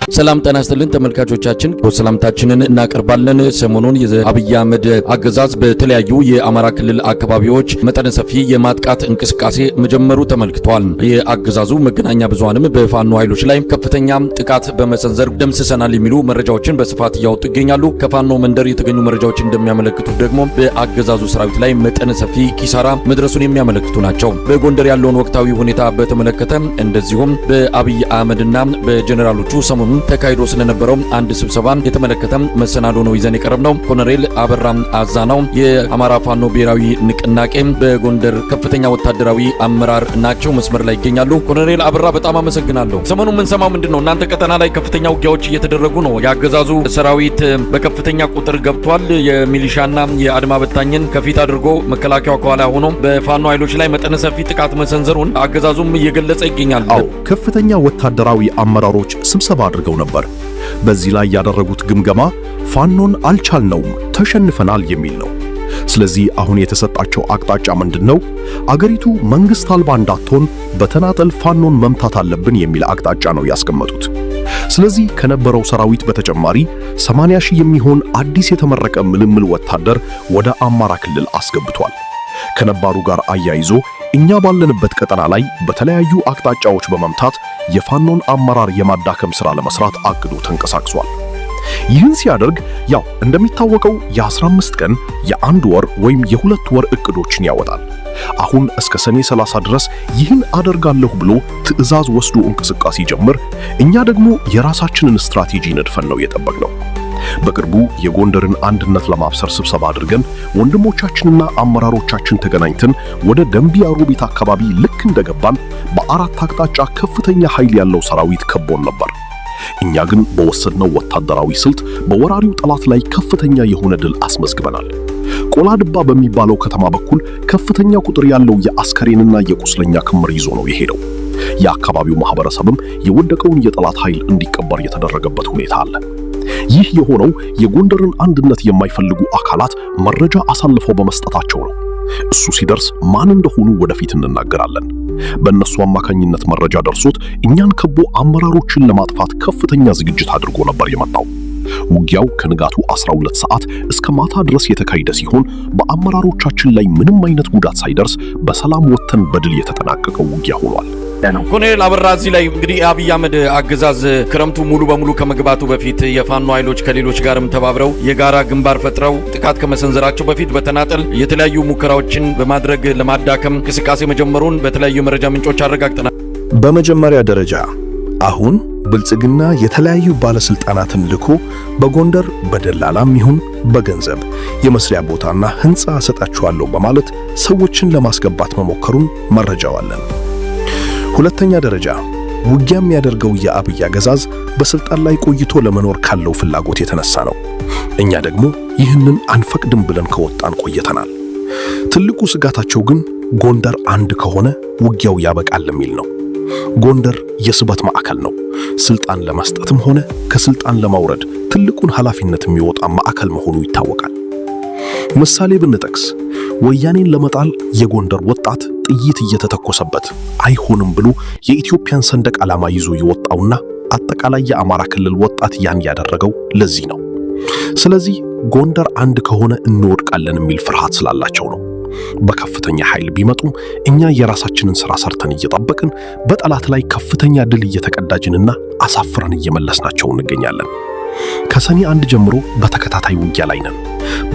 ሰላም ጤና ይስጥልን ተመልካቾቻችን፣ ሰላምታችንን እናቀርባለን። ሰሞኑን የአብይ አህመድ አገዛዝ በተለያዩ የአማራ ክልል አካባቢዎች መጠነ ሰፊ የማጥቃት እንቅስቃሴ መጀመሩ ተመልክቷል። የአገዛዙ መገናኛ ብዙሃንም በፋኖ ኃይሎች ላይ ከፍተኛ ጥቃት በመሰንዘር ደምስሰናል የሚሉ መረጃዎችን በስፋት እያወጡ ይገኛሉ። ከፋኖ መንደር የተገኙ መረጃዎች እንደሚያመለክቱት ደግሞ በአገዛዙ ሰራዊት ላይ መጠነ ሰፊ ኪሳራ መድረሱን የሚያመለክቱ ናቸው። በጎንደር ያለውን ወቅታዊ ሁኔታ በተመለከተ እንደዚሁም በአብይ አህመድና በጀነራሎቹ ሰሞኑን ተካሂዶ ስለነበረው አንድ ስብሰባ የተመለከተ መሰናዶ ነው ይዘን የቀረብነው። ኮሎኔል አበራ አዛናው የአማራ ፋኖ ብሔራዊ ንቅናቄ በጎንደር ከፍተኛ ወታደራዊ አመራር ናቸው፣ መስመር ላይ ይገኛሉ። ኮሎኔል አበራ በጣም አመሰግናለሁ። ሰሞኑን የምንሰማው ምንድነው? እናንተ ቀጠና ላይ ከፍተኛ ውጊያዎች እየተደረጉ ነው። ያገዛዙ ሰራዊት በከፍተኛ ቁጥር ገብቷል። የሚሊሻና የአድማ በታኝን ከፊት አድርጎ መከላከያው ከኋላ ሆኖ በፋኖ ኃይሎች ላይ መጠነ ሰፊ ጥቃት መሰንዘሩን አገዛዙም እየገለጸ ይገኛል። ከፍተኛ ወታደራዊ አመራሮች ስብሰባ አድርገው ነበር። በዚህ ላይ ያደረጉት ግምገማ ፋኖን አልቻልነውም፣ ተሸንፈናል የሚል ነው። ስለዚህ አሁን የተሰጣቸው አቅጣጫ ምንድነው? አገሪቱ መንግስት አልባ እንዳትሆን በተናጠል ፋኖን መምታት አለብን የሚል አቅጣጫ ነው ያስቀመጡት። ስለዚህ ከነበረው ሰራዊት በተጨማሪ 80 ሺህ የሚሆን አዲስ የተመረቀ ምልምል ወታደር ወደ አማራ ክልል አስገብቷል። ከነባሩ ጋር አያይዞ እኛ ባለንበት ቀጠና ላይ በተለያዩ አቅጣጫዎች በመምታት የፋኖን አመራር የማዳከም ሥራ ለመስራት አቅዶ ተንቀሳቅሷል። ይህን ሲያደርግ ያው እንደሚታወቀው የ15 ቀን የ1 ወር ወይም የ2 ወር እቅዶችን ያወጣል። አሁን እስከ ሰኔ 30 ድረስ ይህን አደርጋለሁ ብሎ ትዕዛዝ ወስዶ እንቅስቃሴ ጀምር፣ እኛ ደግሞ የራሳችንን ስትራቴጂ ነድፈን ነው የጠበቅነው። በቅርቡ የጎንደርን አንድነት ለማብሰር ስብሰባ አድርገን ወንድሞቻችንና አመራሮቻችን ተገናኝተን ወደ ደንቢያ ሮቢት አካባቢ ልክ እንደገባን በአራት አቅጣጫ ከፍተኛ ኃይል ያለው ሰራዊት ከቦን ነበር። እኛ ግን በወሰድነው ወታደራዊ ስልት በወራሪው ጠላት ላይ ከፍተኛ የሆነ ድል አስመዝግበናል። ቆላድባ በሚባለው ከተማ በኩል ከፍተኛ ቁጥር ያለው የአስከሬንና የቁስለኛ ክምር ይዞ ነው የሄደው። የአካባቢው ማህበረሰብም የወደቀውን የጠላት ኃይል እንዲቀበር የተደረገበት ሁኔታ አለ። ይህ የሆነው የጎንደርን አንድነት የማይፈልጉ አካላት መረጃ አሳልፈው በመስጠታቸው ነው። እሱ ሲደርስ ማን እንደሆኑ ወደፊት እንናገራለን። በእነሱ አማካኝነት መረጃ ደርሶት እኛን ከቦ አመራሮችን ለማጥፋት ከፍተኛ ዝግጅት አድርጎ ነበር የመጣው። ውጊያው ከንጋቱ 12 ሰዓት እስከ ማታ ድረስ የተካሄደ ሲሆን በአመራሮቻችን ላይ ምንም አይነት ጉዳት ሳይደርስ በሰላም ወጥተን በድል የተጠናቀቀው ውጊያ ሆኗል። ኮሎኔል አበራ እዚህ ላይ እንግዲህ አብይ አህመድ አገዛዝ ክረምቱ ሙሉ በሙሉ ከመግባቱ በፊት የፋኖ ኃይሎች ከሌሎች ጋርም ተባብረው የጋራ ግንባር ፈጥረው ጥቃት ከመሰንዘራቸው በፊት በተናጠል የተለያዩ ሙከራዎችን በማድረግ ለማዳከም እንቅስቃሴ መጀመሩን በተለያዩ መረጃ ምንጮች አረጋግጠናል። በመጀመሪያ ደረጃ አሁን ብልጽግና የተለያዩ ባለስልጣናትን ልኮ በጎንደር በደላላም ይሁን በገንዘብ የመስሪያ ቦታና ህንጻ ሰጣቸዋለሁ በማለት ሰዎችን ለማስገባት መሞከሩን መረጃው አለን። ሁለተኛ ደረጃ ውጊያ የሚያደርገው የአብይ አገዛዝ በስልጣን ላይ ቆይቶ ለመኖር ካለው ፍላጎት የተነሳ ነው። እኛ ደግሞ ይህንን አንፈቅድም ብለን ከወጣን ቆይተናል። ትልቁ ስጋታቸው ግን ጎንደር አንድ ከሆነ ውጊያው ያበቃል የሚል ነው። ጎንደር የስበት ማዕከል ነው። ስልጣን ለመስጠትም ሆነ ከስልጣን ለማውረድ ትልቁን ኃላፊነት የሚወጣ ማዕከል መሆኑ ይታወቃል። ምሳሌ ብንጠቅስ ወያኔን ለመጣል የጎንደር ወጣት ጥይት እየተተኮሰበት አይሆንም ብሎ የኢትዮጵያን ሰንደቅ ዓላማ ይዞ የወጣውና አጠቃላይ የአማራ ክልል ወጣት ያን ያደረገው ለዚህ ነው። ስለዚህ ጎንደር አንድ ከሆነ እንወድቃለን የሚል ፍርሃት ስላላቸው ነው። በከፍተኛ ኃይል ቢመጡም እኛ የራሳችንን ሥራ ሰርተን እየጠበቅን በጠላት ላይ ከፍተኛ ድል እየተቀዳጅንና አሳፍረን እየመለስናቸው እንገኛለን። ከሰኔ 1 ጀምሮ በተከታታይ ውጊያ ላይ ነን።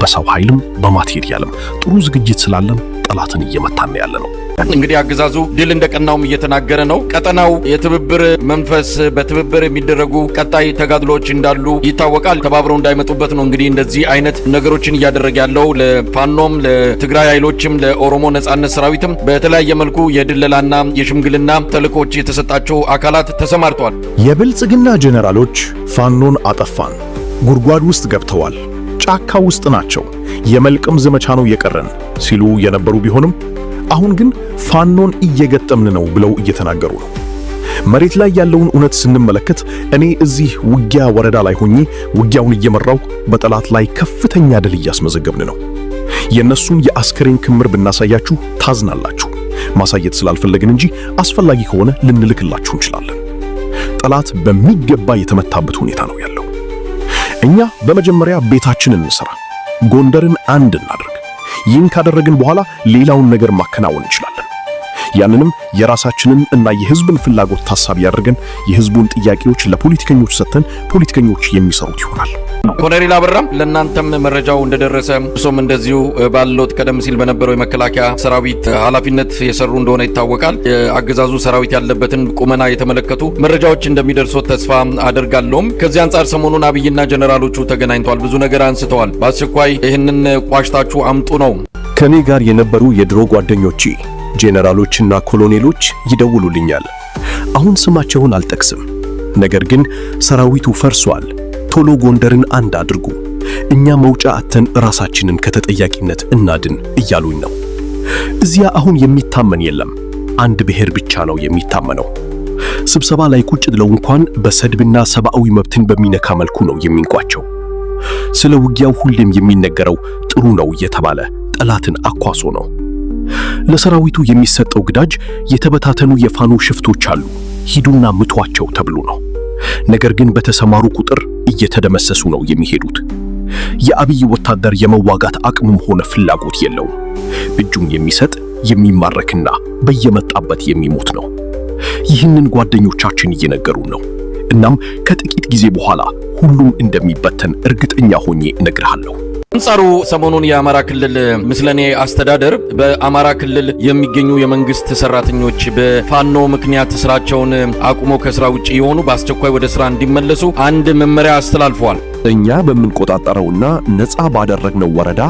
በሰው ኃይልም በማቴሪያልም ጥሩ ዝግጅት ስላለን ጠላትን እየመታን ያለነው። እንግዲህ አገዛዙ ድል እንደቀናውም እየተናገረ ነው። ቀጠናው የትብብር መንፈስ በትብብር የሚደረጉ ቀጣይ ተጋድሎች እንዳሉ ይታወቃል። ተባብረው እንዳይመጡበት ነው እንግዲህ እንደዚህ አይነት ነገሮችን እያደረገ ያለው። ለፋኖም ለትግራይ ኃይሎችም ለኦሮሞ ነጻነት ሰራዊትም በተለያየ መልኩ የድለላና የሽምግልና ተልእኮች የተሰጣቸው አካላት ተሰማርተዋል። የብልጽግና ጄኔራሎች ፋኖን አጠፋን፣ ጉድጓድ ውስጥ ገብተዋል፣ ጫካ ውስጥ ናቸው፣ የመልቀም ዘመቻ ነው የቀረን ሲሉ የነበሩ ቢሆንም አሁን ግን ፋኖን እየገጠምን ነው ብለው እየተናገሩ ነው። መሬት ላይ ያለውን እውነት ስንመለከት እኔ እዚህ ውጊያ ወረዳ ላይ ሆኜ ውጊያውን እየመራው በጠላት ላይ ከፍተኛ ድል እያስመዘገብን ነው። የነሱን የአስከሬን ክምር ብናሳያችሁ ታዝናላችሁ። ማሳየት ስላልፈለግን እንጂ አስፈላጊ ከሆነ ልንልክላችሁ እንችላለን። ጠላት በሚገባ የተመታበት ሁኔታ ነው ያለው። እኛ በመጀመሪያ ቤታችንን እንስራ፣ ጎንደርን አንድ እናድርግ። ይህን ካደረግን በኋላ ሌላውን ነገር ማከናወን እንችላለን። ያንንም የራሳችንን እና የህዝብን ፍላጎት ታሳቢ ያደርገን የህዝቡን ጥያቄዎች ለፖለቲከኞች ሰጥተን ፖለቲከኞች የሚሰሩት ይሆናል። ኮሎኔል አበራም ለእናንተም መረጃው እንደደረሰ እርሶም እንደዚሁ ባሎት ቀደም ሲል በነበረው የመከላከያ ሰራዊት ኃላፊነት የሰሩ እንደሆነ ይታወቃል። የአገዛዙ ሰራዊት ያለበትን ቁመና የተመለከቱ መረጃዎች እንደሚደርሶት ተስፋ አደርጋለሁም። ከዚህ አንጻር ሰሞኑን አብይና ጀነራሎቹ ተገናኝተዋል፣ ብዙ ነገር አንስተዋል። በአስቸኳይ ይህንን ቋሽታችሁ አምጡ ነው። ከኔ ጋር የነበሩ የድሮ ጓደኞቼ ጄኔራሎችና ኮሎኔሎች ይደውሉልኛል። አሁን ስማቸውን አልጠቅስም፣ ነገር ግን ሰራዊቱ ፈርሷል፣ ቶሎ ጎንደርን አንድ አድርጉ፣ እኛ መውጫ አተን ራሳችንን ከተጠያቂነት እናድን እያሉኝ ነው። እዚያ አሁን የሚታመን የለም፣ አንድ ብሔር ብቻ ነው የሚታመነው። ስብሰባ ላይ ቁጭ ብለው እንኳን በሰድብና ሰብአዊ መብትን በሚነካ መልኩ ነው የሚንቋቸው። ስለ ውጊያው ሁሌም የሚነገረው ጥሩ ነው እየተባለ ጠላትን አኳሶ ነው። ለሰራዊቱ የሚሰጠው ግዳጅ የተበታተኑ የፋኖ ሽፍቶች አሉ፣ ሂዱና ምቷቸው ተብሎ ነው። ነገር ግን በተሰማሩ ቁጥር እየተደመሰሱ ነው የሚሄዱት። የአብይ ወታደር የመዋጋት አቅምም ሆነ ፍላጎት የለውም። እጁን የሚሰጥ የሚማረክና በየመጣበት የሚሞት ነው። ይህንን ጓደኞቻችን እየነገሩን ነው። እናም ከጥቂት ጊዜ በኋላ ሁሉም እንደሚበተን እርግጠኛ ሆኜ እነግርሃለሁ። አንጻሩ ሰሞኑን የአማራ ክልል ምስለኔ አስተዳደር በአማራ ክልል የሚገኙ የመንግስት ሰራተኞች በፋኖ ምክንያት ስራቸውን አቁሞ ከስራ ውጪ የሆኑ በአስቸኳይ ወደ ስራ እንዲመለሱ አንድ መመሪያ አስተላልፈዋል። እኛ በምንቆጣጠረውና ነፃ ባደረግነው ወረዳ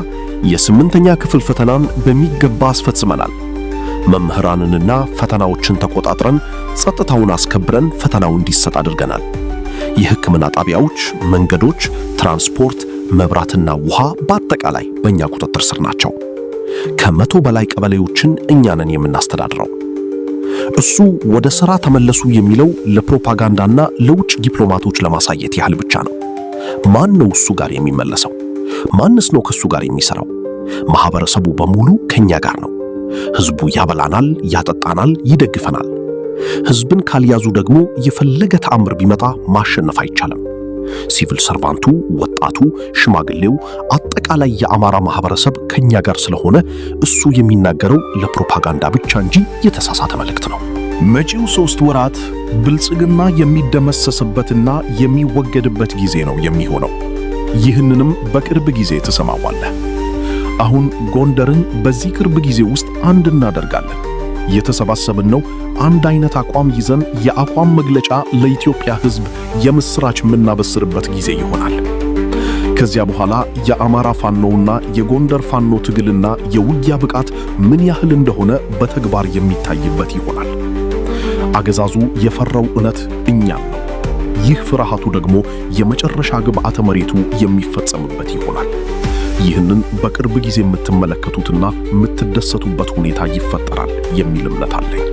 የስምንተኛ ክፍል ፈተናን በሚገባ አስፈጽመናል። መምህራንንና ፈተናዎችን ተቆጣጥረን ጸጥታውን አስከብረን ፈተናው እንዲሰጥ አድርገናል። የሕክምና ጣቢያዎች፣ መንገዶች፣ ትራንስፖርት፣ መብራትና ውሃ በአጠቃላይ በእኛ ቁጥጥር ስር ናቸው። ከ100 በላይ ቀበሌዎችን እኛ ነን የምናስተዳድረው። እሱ ወደ ሥራ ተመለሱ የሚለው ለፕሮፓጋንዳና ለውጭ ዲፕሎማቶች ለማሳየት ያህል ብቻ ነው። ማን ነው እሱ ጋር የሚመለሰው? ማንስ ነው ከሱ ጋር የሚሰራው? ማህበረሰቡ በሙሉ ከኛ ጋር ነው። ህዝቡ ያበላናል፣ ያጠጣናል፣ ይደግፈናል። ህዝብን ካልያዙ ደግሞ የፈለገ ተአምር ቢመጣ ማሸነፍ አይቻልም። ሲቪል ሰርቫንቱ፣ ወጣቱ፣ ሽማግሌው፣ አጠቃላይ የአማራ ማህበረሰብ ከኛ ጋር ስለሆነ እሱ የሚናገረው ለፕሮፓጋንዳ ብቻ እንጂ የተሳሳተ መልእክት ነው። መጪው 3 ወራት ብልጽግና የሚደመሰስበትና የሚወገድበት ጊዜ ነው የሚሆነው። ይህንንም በቅርብ ጊዜ ትሰማዋለህ። አሁን ጎንደርን በዚህ ቅርብ ጊዜ ውስጥ አንድ እናደርጋለን። የተሰባሰብነው አንድ አይነት አቋም ይዘን የአቋም መግለጫ ለኢትዮጵያ ህዝብ የምስራች የምናበስርበት ጊዜ ይሆናል። ከዚያ በኋላ የአማራ ፋኖና የጎንደር ፋኖ ትግልና የውጊያ ብቃት ምን ያህል እንደሆነ በተግባር የሚታይበት ይሆናል። አገዛዙ የፈራው እውነት እኛም ነው። ይህ ፍርሃቱ ደግሞ የመጨረሻ ግብዓተ መሬቱ የሚፈጸምበት ይሆናል። ይህንን በቅርብ ጊዜ የምትመለከቱትና የምትደሰቱበት ሁኔታ ይፈጠራል የሚል እምነት አለኝ።